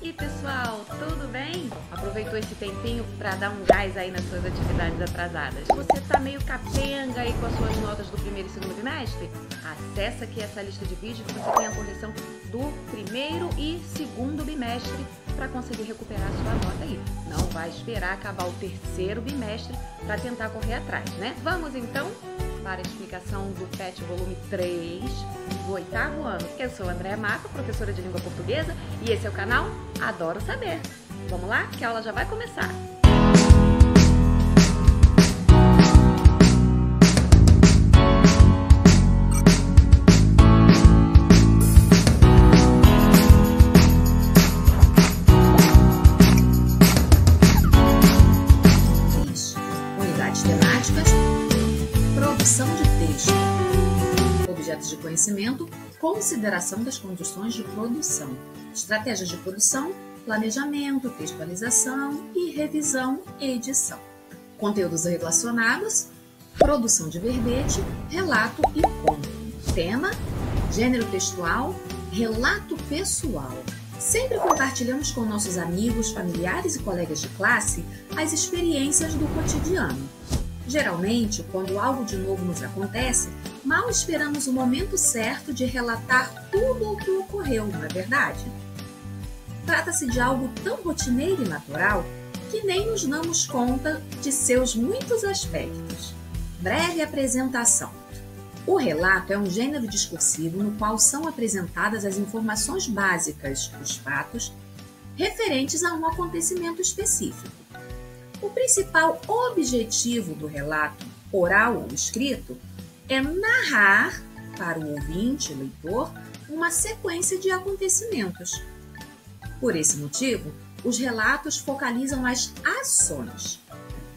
E pessoal, tudo bem? Aproveitou esse tempinho para dar um gás aí nas suas atividades atrasadas? Você tá meio capenga aí com as suas notas do primeiro e segundo bimestre? Acessa aqui essa lista de vídeos que você tem a correção do primeiro e segundo bimestre para conseguir recuperar a sua nota aí. Não vai esperar acabar o terceiro bimestre para tentar correr atrás, né? Vamos então para a explicação do PET volume 3 do 8º ano. Eu sou Andréa Mato, professora de língua portuguesa, e esse é o canal Adoro Saber. Vamos lá, que a aula já vai começar. Unidades temáticas, produção de texto, objetos de conhecimento, consideração das condições de produção, estratégias de produção, planejamento, textualização e revisão e edição. Conteúdos relacionados, produção de verbete, relato e conto. Tema, gênero textual, relato pessoal. Sempre compartilhamos com nossos amigos, familiares e colegas de classe as experiências do cotidiano. Geralmente, quando algo de novo nos acontece, mal esperamos o momento certo de relatar tudo o que ocorreu, não é verdade? Trata-se de algo tão rotineiro e natural que nem nos damos conta de seus muitos aspectos. Breve apresentação. O relato é um gênero discursivo no qual são apresentadas as informações básicas dos fatos referentes a um acontecimento específico. O principal objetivo do relato, oral ou escrito, é narrar para o ouvinte, leitor, uma sequência de acontecimentos. Por esse motivo, os relatos focalizam as ações.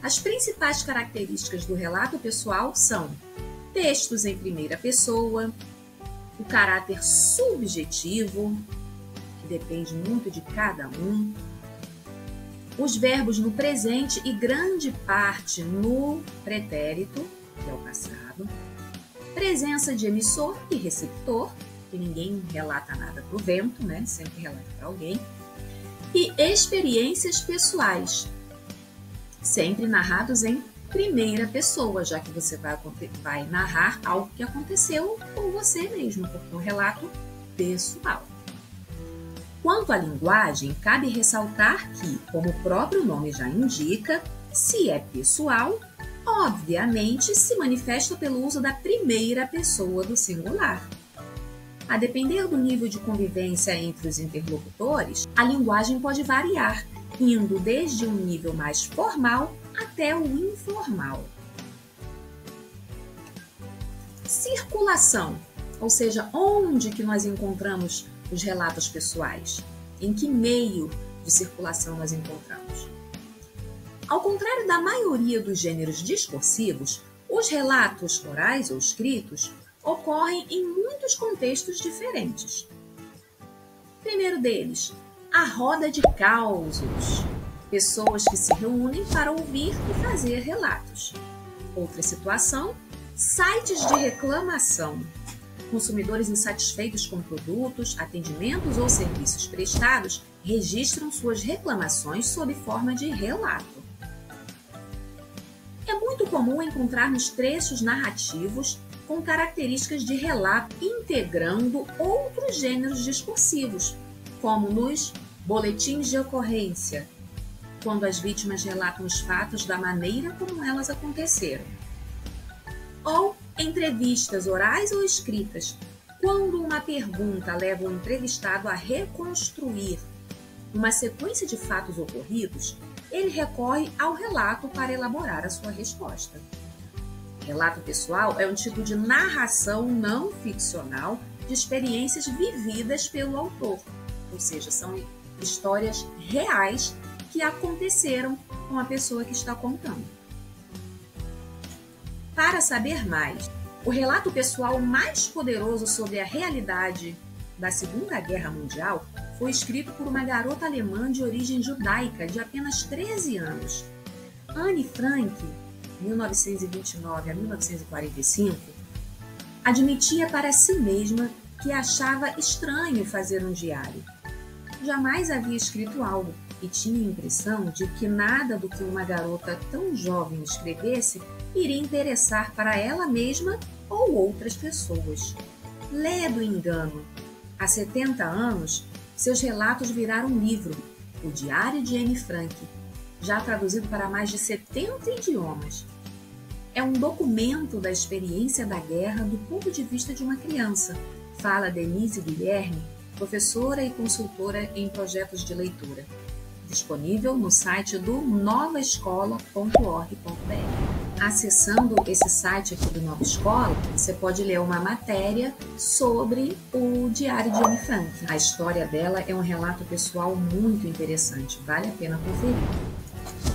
As principais características do relato pessoal são textos em primeira pessoa, o caráter subjetivo, que depende muito de cada um, os verbos no presente e grande parte no pretérito, que é o passado, presença de emissor e receptor, que ninguém relata nada para o vento, né? Sempre relata para alguém, e experiências pessoais, sempre narrados em primeira pessoa, já que você vai narrar algo que aconteceu com você mesmo, porque é um relato pessoal. Quanto à linguagem, cabe ressaltar que, como o próprio nome já indica, se é pessoal, obviamente se manifesta pelo uso da primeira pessoa do singular. A depender do nível de convivência entre os interlocutores, a linguagem pode variar, indo desde um nível mais formal até o informal. Circulação, ou seja, onde que nós encontramos os relatos pessoais? Em que meio de circulação nós encontramos? Ao contrário da maioria dos gêneros discursivos, os relatos orais ou escritos ocorrem em muitos contextos diferentes. Primeiro deles, a roda de causos, pessoas que se reúnem para ouvir e fazer relatos. Outra situação, sites de reclamação. Consumidores insatisfeitos com produtos, atendimentos ou serviços prestados registram suas reclamações sob forma de relato. É muito comum encontrarmos trechos narrativos com características de relato integrando outros gêneros discursivos, como nos boletins de ocorrência, quando as vítimas relatam os fatos da maneira como elas aconteceram, ou entrevistas orais ou escritas, quando uma pergunta leva o entrevistado a reconstruir uma sequência de fatos ocorridos, ele recorre ao relato para elaborar a sua resposta. Relato pessoal é um tipo de narração não ficcional de experiências vividas pelo autor, ou seja, são histórias reais que aconteceram com a pessoa que está contando. Para saber mais, o relato pessoal mais poderoso sobre a realidade da Segunda Guerra Mundial foi escrito por uma garota alemã de origem judaica de apenas 13 anos. Anne Frank, 1929 a 1945, admitia para si mesma que achava estranho fazer um diário. jamais havia escrito algo e tinha a impressão de que nada do que uma garota tão jovem escrevesse iria interessar para ela mesma ou outras pessoas. Ledo engano! Há 70 anos, seus relatos viraram um livro, O Diário de Anne Frank, já traduzido para mais de 70 idiomas. É um documento da experiência da guerra do ponto de vista de uma criança, fala Denise Guilherme, professora e consultora em projetos de leitura. Disponível no site do novaescola.org.br. Acessando esse site aqui do Nova Escola, você pode ler uma matéria sobre o Diário de Anne Frank. A história dela é um relato pessoal muito interessante, vale a pena conferir.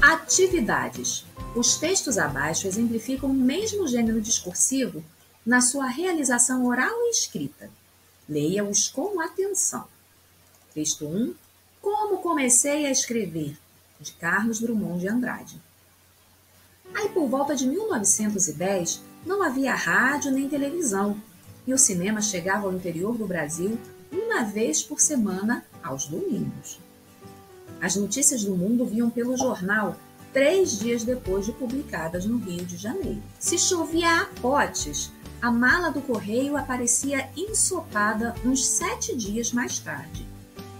Atividades. Os textos abaixo exemplificam o mesmo gênero discursivo na sua realização oral e escrita. Leia-os com atenção. Texto 1. Como comecei a escrever, de Carlos Drummond de Andrade. Aí, por volta de 1910, não havia rádio nem televisão, e o cinema chegava ao interior do Brasil uma vez por semana, aos domingos. As notícias do mundo vinham pelo jornal 3 dias depois de publicadas no Rio de Janeiro. Se chovia a potes, a mala do correio aparecia ensopada uns 7 dias mais tarde.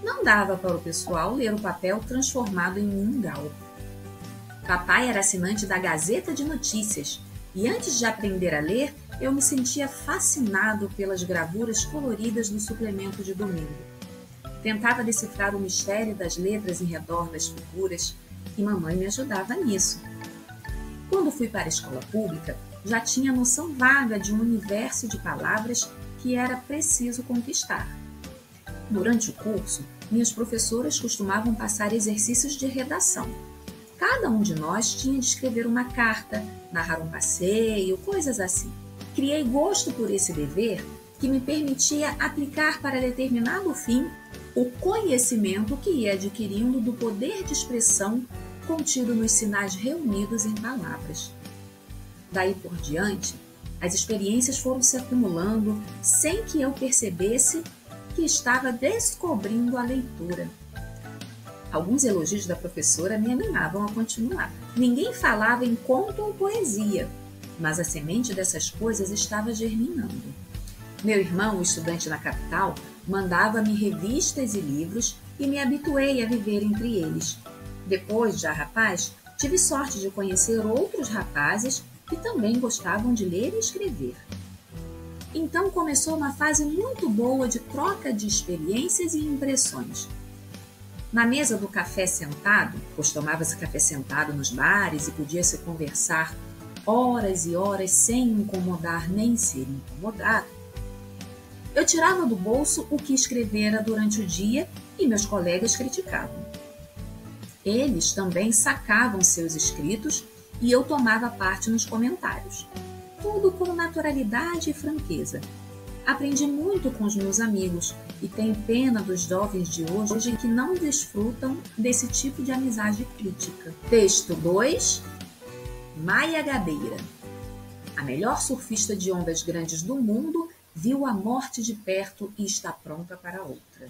Não dava para o pessoal ler o papel transformado em mingau. Papai era assinante da Gazeta de Notícias e antes de aprender a ler, eu me sentia fascinado pelas gravuras coloridas do suplemento de domingo. Tentava decifrar o mistério das letras em redor das figuras e mamãe me ajudava nisso. Quando fui para a escola pública, já tinha noção vaga de um universo de palavras que era preciso conquistar. Durante o curso, minhas professoras costumavam passar exercícios de redação. Cada um de nós tinha de escrever uma carta, narrar um passeio, coisas assim. Criei gosto por esse dever que me permitia aplicar para determinado fim o conhecimento que ia adquirindo do poder de expressão contido nos sinais reunidos em palavras. Daí por diante, as experiências foram se acumulando sem que eu percebesse que estava descobrindo a leitura. Alguns elogios da professora me animavam a continuar. Ninguém falava em conto ou poesia, mas a semente dessas coisas estava germinando. Meu irmão, estudante na capital, mandava-me revistas e livros e me habituei a viver entre eles. Depois, já rapaz, tive sorte de conhecer outros rapazes que também gostavam de ler e escrever. Então começou uma fase muito boa de troca de experiências e impressões. Na mesa do café sentado, pois tomava-se café sentado nos bares e podia-se conversar horas e horas sem incomodar nem ser incomodado, eu tirava do bolso o que escrevera durante o dia e meus colegas criticavam. Eles também sacavam seus escritos e eu tomava parte nos comentários. Tudo com naturalidade e franqueza. Aprendi muito com os meus amigos e tenho pena dos jovens de hoje que não desfrutam desse tipo de amizade crítica. Texto 2. Maia Gabeira. A melhor surfista de ondas grandes do mundo viu a morte de perto e está pronta para outra.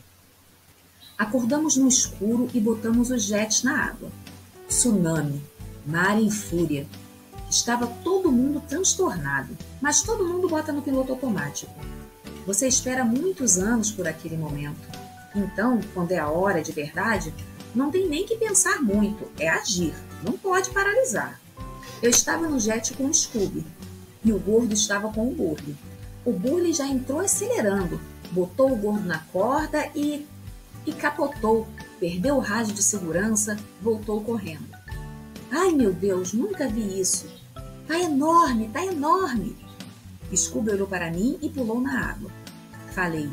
Acordamos no escuro e botamos os jets na água. Tsunami, mar em fúria. Estava todo mundo transtornado, mas todo mundo bota no piloto automático. Você espera muitos anos por aquele momento. Então, quando é a hora de verdade, não tem nem que pensar muito, é agir, não pode paralisar. Eu estava no jet com o Scooby e o gordo estava com o Burley. O Burley já entrou acelerando, botou o gordo na corda e capotou, perdeu o rádio de segurança, voltou correndo. Ai meu Deus, nunca vi isso. Tá enorme, tá enorme. Scooby olhou para mim e pulou na água. Falei,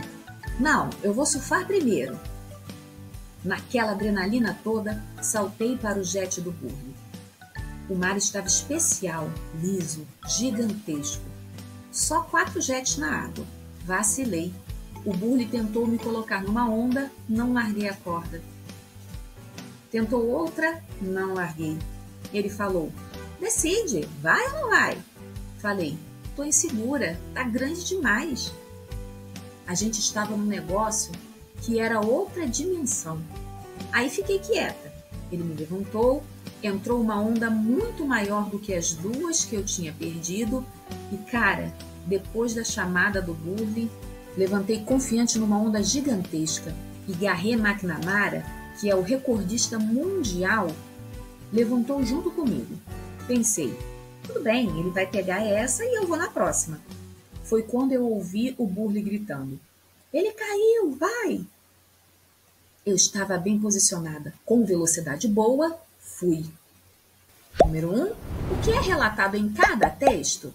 não, eu vou surfar primeiro. Naquela adrenalina toda, saltei para o jet do Burley. O mar estava especial, liso, gigantesco. Só 4 jets na água. Vacilei. O Burley tentou me colocar numa onda, não larguei a corda. Tentou outra, não larguei. Ele falou, decide, vai ou não vai? Falei, tô insegura, tá grande demais. A gente estava num negócio que era outra dimensão. Aí fiquei quieta. Ele me levantou, entrou uma onda muito maior do que as duas que eu tinha perdido e, cara, depois da chamada do Burley, levantei confiante numa onda gigantesca e Garry McNamara, que é o recordista mundial, levantou junto comigo. Pensei, tudo bem, ele vai pegar essa e eu vou na próxima. Foi quando eu ouvi o Burley gritando, ele caiu, vai! Eu estava bem posicionada, com velocidade boa, fui. Número 1, o que é relatado em cada texto?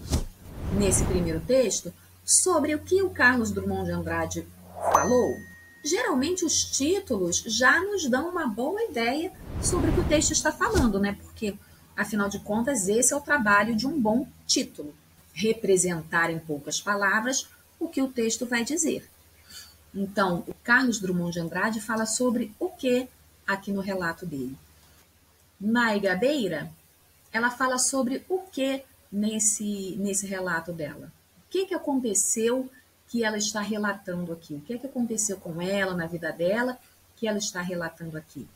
Nesse primeiro texto, sobre o que o Carlos Drummond de Andrade falou, geralmente os títulos já nos dão uma boa ideia sobre o que o texto está falando, né? Porque, afinal de contas, esse é o trabalho de um bom título. Representar em poucas palavras o que o texto vai dizer. Então, o Carlos Drummond de Andrade fala sobre o que aqui no relato dele? Maiga Beira, ela fala sobre o que nesse relato dela? O que aconteceu que ela está relatando aqui? O que aconteceu com ela na vida dela que ela está relatando aqui?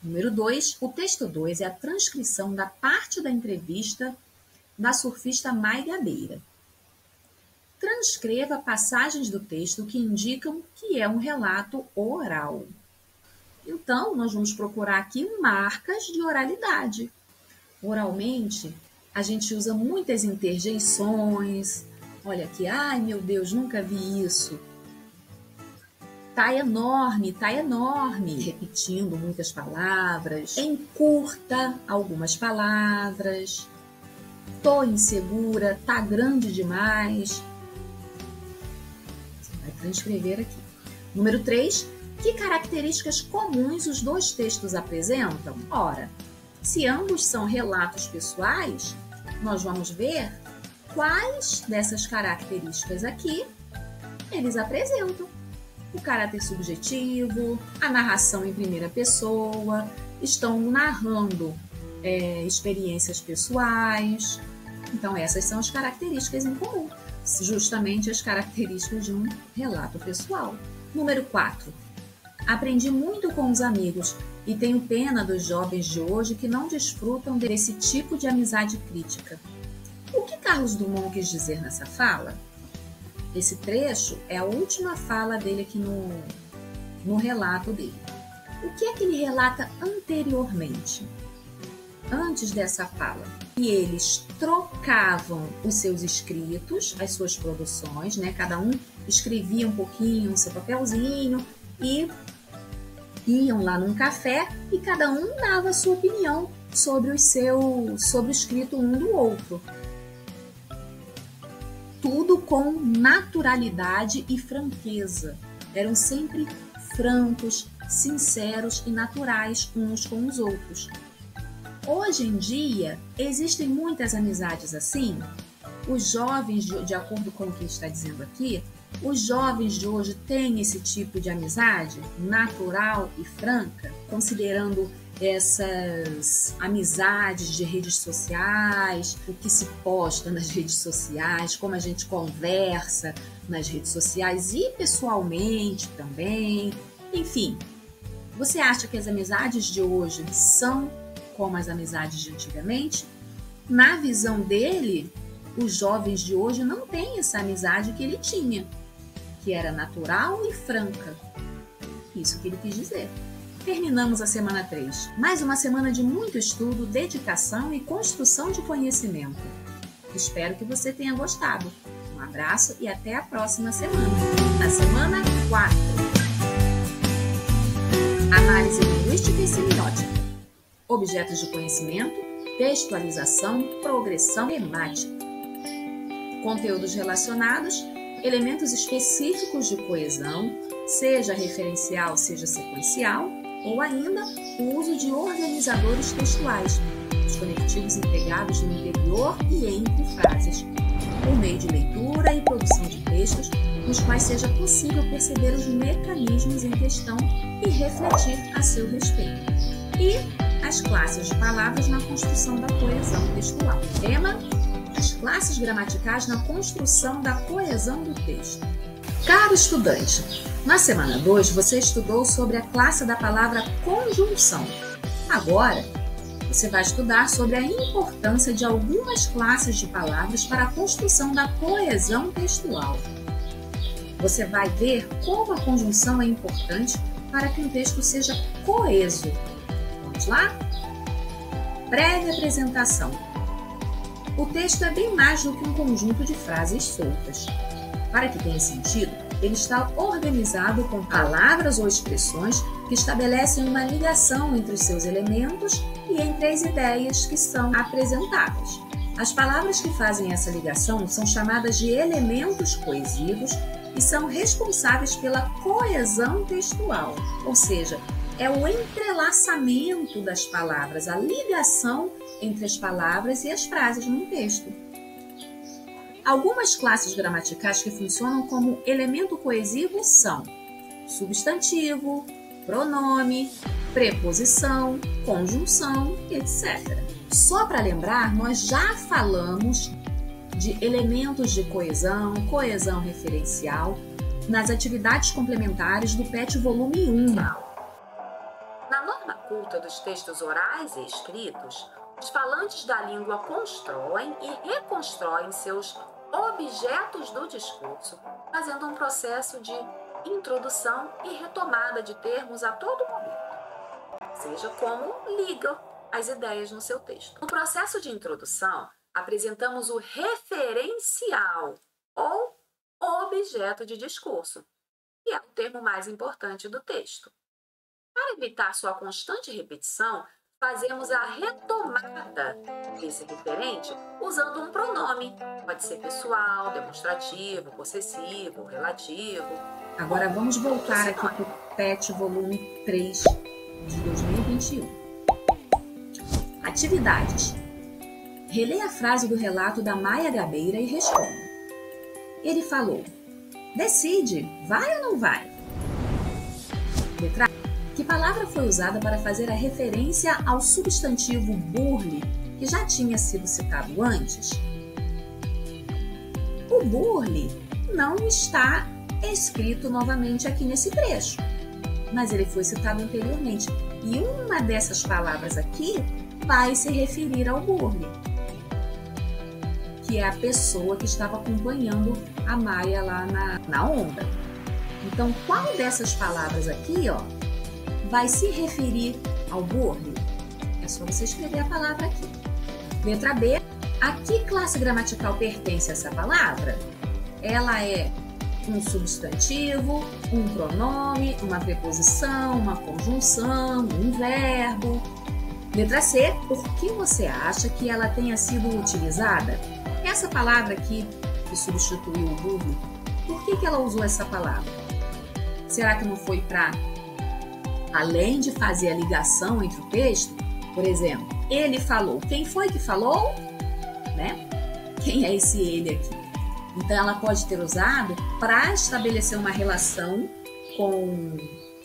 Número 2, o texto 2 é a transcrição da parte da entrevista da surfista Maiga Beira. Transcreva passagens do texto que indicam que é um relato oral. Então, nós vamos procurar aqui marcas de oralidade. Oralmente, a gente usa muitas interjeições. Olha aqui, ai meu Deus, nunca vi isso. Tá enorme, repetindo muitas palavras. Encurta algumas palavras. Tô insegura, tá grande demais. Você vai transcrever aqui. Número 3, que características comuns os dois textos apresentam? Ora, se ambos são relatos pessoais, nós vamos ver quais dessas características aqui eles apresentam. O caráter subjetivo, a narração em primeira pessoa, estão narrando experiências pessoais. Então, essas são as características em comum, justamente as características de um relato pessoal. Número 4. Aprendi muito com os amigos e tenho pena dos jovens de hoje que não desfrutam desse tipo de amizade crítica. O que Carlos Drummond quis dizer nessa fala? Esse trecho é a última fala dele aqui no relato dele. O que é que ele relata anteriormente? Antes dessa fala, que eles trocavam os seus escritos, as suas produções, né? Cada um escrevia um pouquinho no seu papelzinho e iam lá num café e cada um dava a sua opinião sobre o escrito um do outro. Tudo com naturalidade e franqueza. Eram sempre francos, sinceros e naturais uns com os outros. Hoje em dia, existem muitas amizades assim. Os jovens, de acordo com o que está dizendo aqui, os jovens de hoje têm esse tipo de amizade natural e franca, considerando essas amizades de redes sociais, o que se posta nas redes sociais, como a gente conversa nas redes sociais e pessoalmente também. Enfim, você acha que as amizades de hoje são como as amizades de antigamente? Na visão dele, os jovens de hoje não têm essa amizade que ele tinha, que era natural e franca. Isso que ele quis dizer. Terminamos a semana 3. Mais uma semana de muito estudo, dedicação e construção de conhecimento. Espero que você tenha gostado. Um abraço e até a próxima semana. Na semana 4. Análise linguística e semiótica. Objetos de conhecimento, textualização, progressão temática. Conteúdos relacionados, elementos específicos de coesão, seja referencial, seja sequencial, ou ainda o uso de organizadores textuais, os conectivos empregados no interior e entre frases, por meio de leitura e produção de textos, nos quais seja possível perceber os mecanismos em questão e refletir a seu respeito. E as classes de palavras na construção da coesão textual. Tema: as classes gramaticais na construção da coesão do texto. Caro estudante, na semana 2 você estudou sobre a classe da palavra conjunção. Agora, você vai estudar sobre a importância de algumas classes de palavras para a construção da coesão textual. Você vai ver como a conjunção é importante para que um texto seja coeso. Vamos lá? Breve apresentação. O texto é bem mais do que um conjunto de frases soltas. Para que tenha sentido, ele está organizado com palavras ou expressões que estabelecem uma ligação entre os seus elementos e entre as ideias que são apresentadas. As palavras que fazem essa ligação são chamadas de elementos coesivos e são responsáveis pela coesão textual, ou seja, é o entrelaçamento das palavras, a ligação entre as palavras e as frases num texto. Algumas classes gramaticais que funcionam como elemento coesivo são substantivo, pronome, preposição, conjunção, etc. Só para lembrar, nós já falamos de elementos de coesão, coesão referencial, nas atividades complementares do PET volume 1. Na norma culta dos textos orais e escritos, os falantes da língua constroem e reconstroem seus objetos do discurso, fazendo um processo de introdução e retomada de termos a todo momento, seja como ligam as ideias no seu texto. No processo de introdução, apresentamos o referencial ou objeto de discurso, que é o termo mais importante do texto. Para evitar sua constante repetição, fazemos a retomada desse referente usando um pronome. Pode ser pessoal, demonstrativo, possessivo, relativo. Agora vamos voltar aqui para o PET volume 3 de 2021. Atividades. Releia a frase do relato da Maia Gabeira e responda. Ele falou: decide, vai ou não vai? Letra A. Que palavra foi usada para fazer a referência ao substantivo burle, que já tinha sido citado antes? O burle não está escrito novamente aqui nesse trecho, mas ele foi citado anteriormente. E uma dessas palavras aqui vai se referir ao burle, que é a pessoa que estava acompanhando a Maia lá na onda. Então, qual dessas palavras aqui, ó, vai se referir ao burle? É só você escrever a palavra aqui. Letra B. A que classe gramatical pertence essa palavra? Ela é um substantivo, um pronome, uma preposição, uma conjunção, um verbo. Letra C. Por que você acha que ela tenha sido utilizada? Essa palavra aqui, que substituiu o burle, por que ela usou essa palavra? Será que não foi para, além de fazer a ligação entre o texto, por exemplo, ele falou, quem foi que falou? Né? Quem é esse ele aqui? Então, ela pode ter usado para estabelecer uma relação com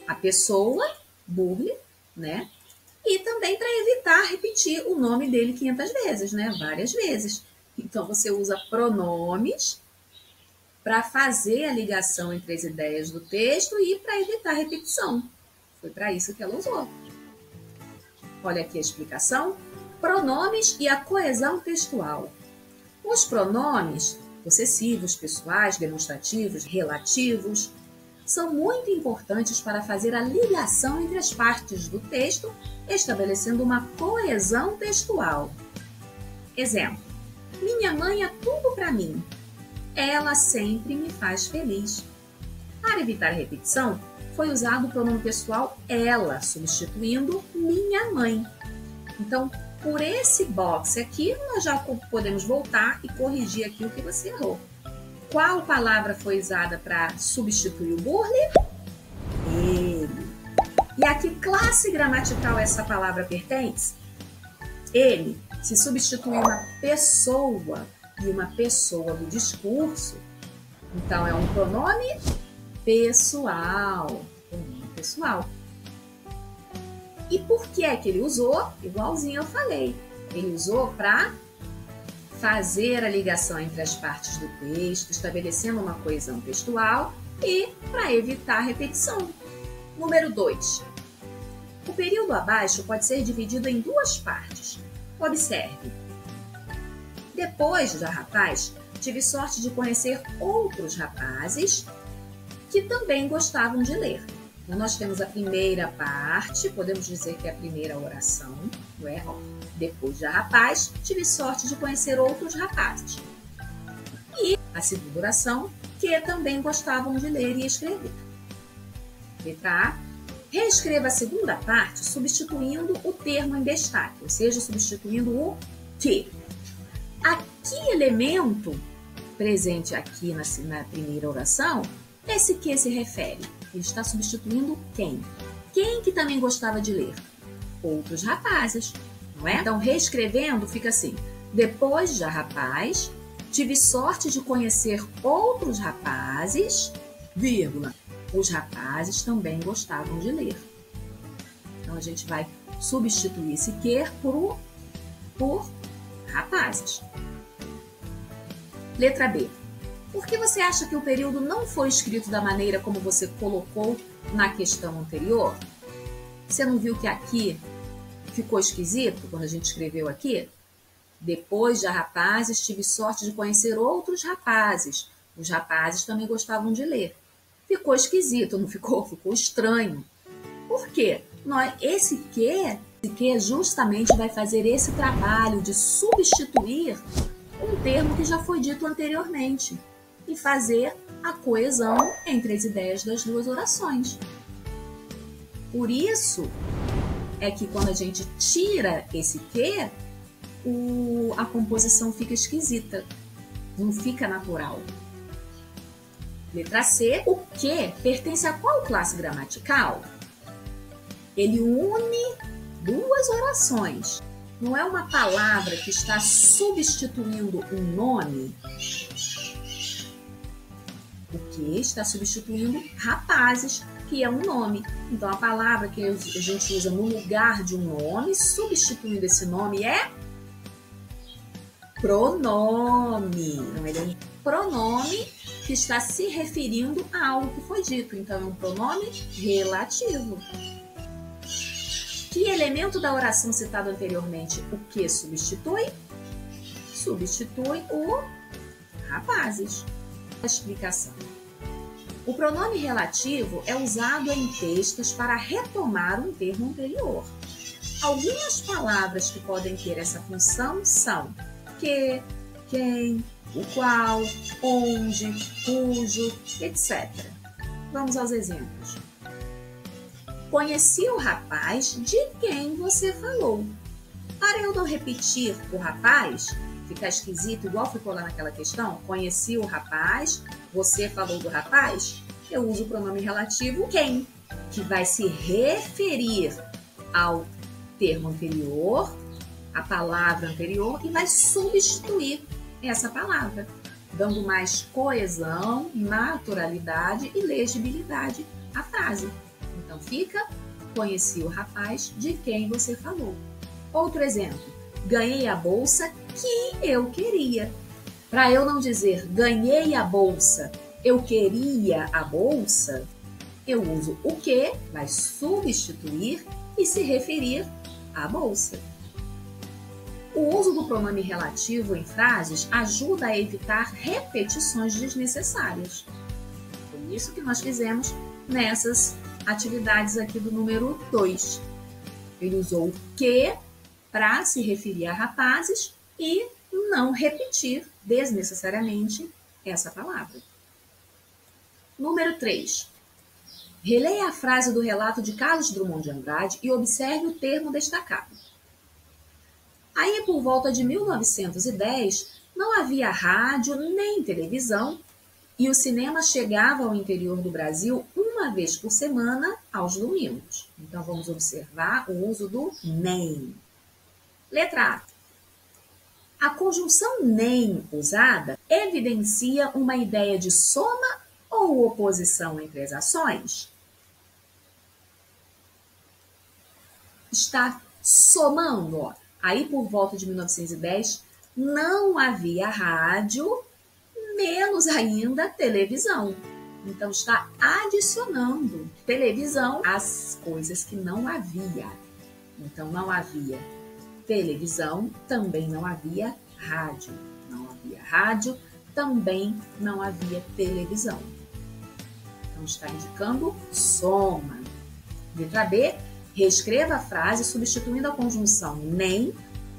a pessoa, burle, né? E também para evitar repetir o nome dele 500 vezes, né? Várias vezes. Então, você usa pronomes para fazer a ligação entre as ideias do texto e para evitar repetição. Foi para isso que ela usou. Olha aqui a explicação. Pronomes e a coesão textual. Os pronomes possessivos, pessoais, demonstrativos, relativos, são muito importantes para fazer a ligação entre as partes do texto, estabelecendo uma coesão textual. Exemplo. Minha mãe é tudo para mim. Ela sempre me faz feliz. Para evitar repetição, foi usado o pronome pessoal ela, substituindo minha mãe. Então, por esse box aqui, nós já podemos voltar e corrigir aqui o que você errou. Qual palavra foi usada para substituir o burle? Ele. E a que classe gramatical essa palavra pertence? Ele. Se substituir uma pessoa e uma pessoa do discurso, então é um pronome pessoal. Pessoal. E por que é que ele usou? Igualzinho eu falei. Ele usou para fazer a ligação entre as partes do texto, estabelecendo uma coesão textual e para evitar repetição. Número 2. O período abaixo pode ser dividido em duas partes. Observe. Depois da rapaz, tive sorte de conhecer outros rapazes que também gostavam de ler. Então, nós temos a primeira parte, podemos dizer que é a primeira oração, não é? Depois da rapaz, tive sorte de conhecer outros rapazes. E a segunda oração, que também gostavam de ler e escrever. Letra A. Reescreva a segunda parte substituindo o termo em destaque, ou seja, substituindo o que. A que elemento presente aqui na primeira oração, esse que se refere? Ele está substituindo quem? Quem que também gostava de ler? Outros rapazes, não é? Então, reescrevendo, fica assim. Depois da rapaz, tive sorte de conhecer outros rapazes, vírgula. Os rapazes também gostavam de ler. Então, a gente vai substituir esse que por rapazes. Letra B. Por que você acha que o período não foi escrito da maneira como você colocou na questão anterior? Você não viu que aqui ficou esquisito quando a gente escreveu aqui? Depois de rapazes, tive sorte de conhecer outros rapazes. Os rapazes também gostavam de ler. Ficou esquisito, não ficou? Ficou estranho. Por quê? Esse que justamente vai fazer esse trabalho de substituir um termo que já foi dito anteriormente e fazer a coesão entre as ideias das duas orações. Por isso é que quando a gente tira esse que, a composição fica esquisita, não fica natural. Letra C. O que pertence a qual classe gramatical? Ele une duas orações. Não é uma palavra que está substituindo um nome. O que está substituindo rapazes, que é um nome. Então, a palavra que a gente usa no lugar de um nome, substituindo esse nome, é pronome. Não é pronome que está se referindo a algo que foi dito. Então, é um pronome relativo. Que elemento da oração citado anteriormente o que substitui? Substitui o rapazes. A explicação. O pronome relativo é usado em textos para retomar um termo anterior. Algumas palavras que podem ter essa função são que, quem, o qual, onde, cujo, etc. Vamos aos exemplos. Conheci o rapaz de quem você falou. Para eu não repetir o rapaz, ficar esquisito, igual ficou lá naquela questão, conheci o rapaz, você falou do rapaz, eu uso o pronome relativo quem, que vai se referir ao termo anterior, a palavra anterior, e vai substituir essa palavra, dando mais coesão, naturalidade e legibilidade à frase. Então fica, conheci o rapaz de quem você falou. Outro exemplo, ganhei a bolsa que eu queria. Para eu não dizer ganhei a bolsa, eu queria a bolsa, eu uso o que, vai substituir e se referir à bolsa. O uso do pronome relativo em frases ajuda a evitar repetições desnecessárias. Por isso que nós fizemos nessas atividades aqui do número 2. Ele usou o que para se referir a rapazes e não repetir desnecessariamente essa palavra. Número 3. Releia a frase do relato de Carlos Drummond de Andrade e observe o termo destacado. Aí, por volta de 1910, não havia rádio nem televisão e o cinema chegava ao interior do Brasil uma vez por semana, aos domingos. Então, vamos observar o uso do nem. Letra A. A conjunção nem usada evidencia uma ideia de soma ou oposição entre as ações? Está somando, ó. Aí, por volta de 1910, não havia rádio, menos ainda televisão. Então está adicionando televisão às coisas que não havia. Então não havia televisão, também não havia rádio. Não havia rádio, também não havia televisão. Então está indicando soma. Letra B, reescreva a frase substituindo a conjunção nem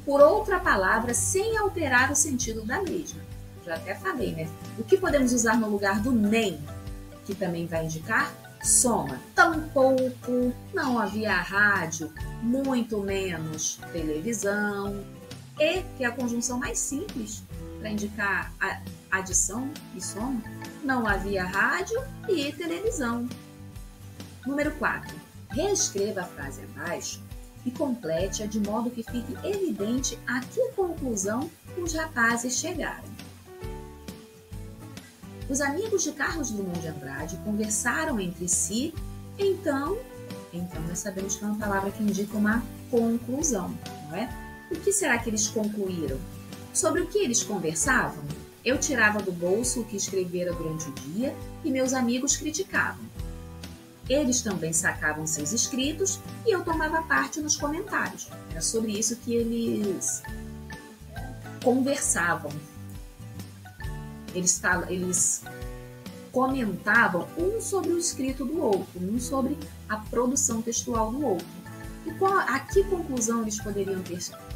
por outra palavra sem alterar o sentido da mesma. Já até falei, né? O que podemos usar no lugar do nem, que também vai indicar soma? Tampouco, não havia rádio, muito menos televisão. E, que é a conjunção mais simples para indicar a adição e soma, não havia rádio e televisão. Número 4. Reescreva a frase abaixo e complete-a de modo que fique evidente a que conclusão os rapazes chegaram. Os amigos de Carlos Drummond de Andrade conversaram entre si, então nós sabemos que é uma palavra que indica uma conclusão, não é? O que será que eles concluíram? Sobre o que eles conversavam? Eu tirava do bolso o que escrevera durante o dia e meus amigos criticavam. Eles também sacavam seus escritos e eu tomava parte nos comentários. Era sobre isso que eles conversavam. Eles comentavam um sobre o escrito do outro, um sobre a produção textual do outro. E a que conclusão eles poderiam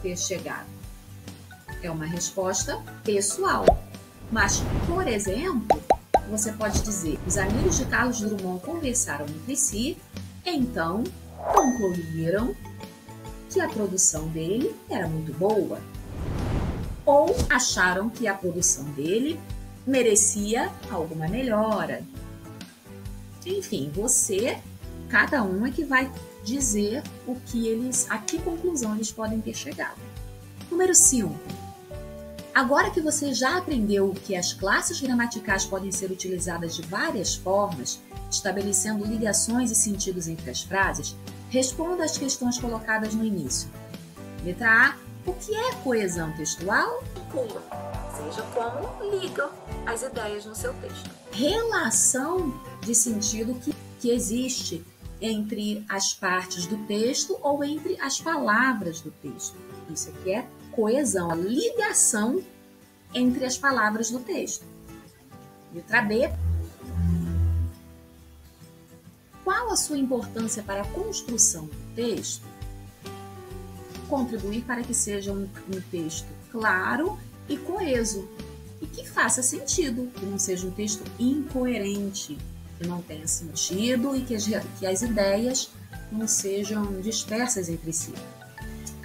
ter chegado? É uma resposta pessoal. Mas, por exemplo, você pode dizer: os amigos de Carlos Drummond conversaram entre si, então concluíram que a produção dele era muito boa. Ou acharam que a produção dele merecia alguma melhora. Enfim, cada um é que vai dizer a que conclusão eles podem ter chegado. Número 5. Agora que você já aprendeu que as classes gramaticais podem ser utilizadas de várias formas, estabelecendo ligações e sentidos entre as frases, responda às questões colocadas no início. Letra A. O que é coesão textual? Seja como liga as ideias no seu texto. Relação de sentido que existe entre as partes do texto ou entre as palavras do texto. Isso aqui é coesão, a ligação entre as palavras do texto. Letra B. Qual a sua importância para a construção do texto? Contribuir para que seja um texto claro e coeso e que faça sentido, que não seja um texto incoerente, que não tenha sentido e que as ideias não sejam dispersas entre si.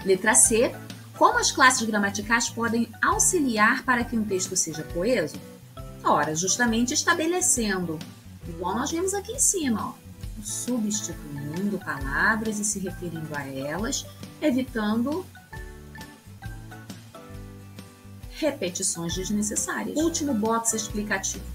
Letra C. Como as classes gramaticais podem auxiliar para que um texto seja coeso? Ora, justamente estabelecendo, igual nós vemos aqui em cima, ó, substituindo palavras e se referindo a elas, evitando repetições desnecessárias. Último box explicativo: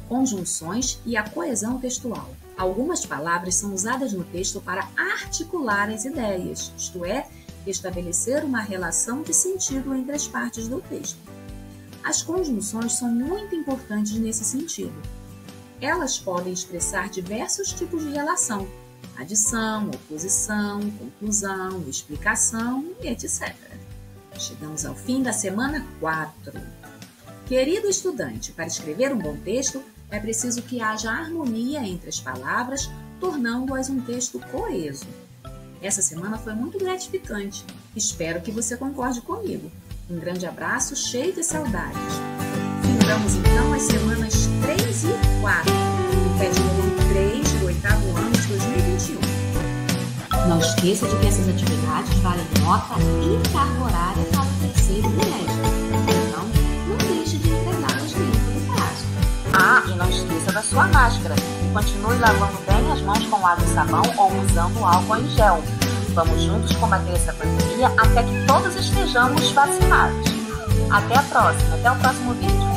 conjunções e a coesão textual. Algumas palavras são usadas no texto para articular as ideias, isto é, estabelecer uma relação de sentido entre as partes do texto. As conjunções são muito importantes nesse sentido. Elas podem expressar diversos tipos de relação: adição, oposição, conclusão, explicação e etc. Chegamos ao fim da semana 4. Querido estudante, para escrever um bom texto, é preciso que haja harmonia entre as palavras, tornando-as um texto coeso. Essa semana foi muito gratificante. Espero que você concorde comigo. Um grande abraço, cheio de saudades. Findamos então as semanas 3 e 4 do PET volume 3 do 8º ano de 2021. Não esqueça de que essas atividades valem nota e carga horária para o 3º bimestre. Então, não deixe de entregá-las dentro do prazo. Ah, e não esqueça da sua máscara. E continue lavando bem as mãos com água e sabão ou usando álcool em gel. Vamos juntos combater essa pandemia até que todos estejamos vacinados. Até a próxima, até o próximo vídeo.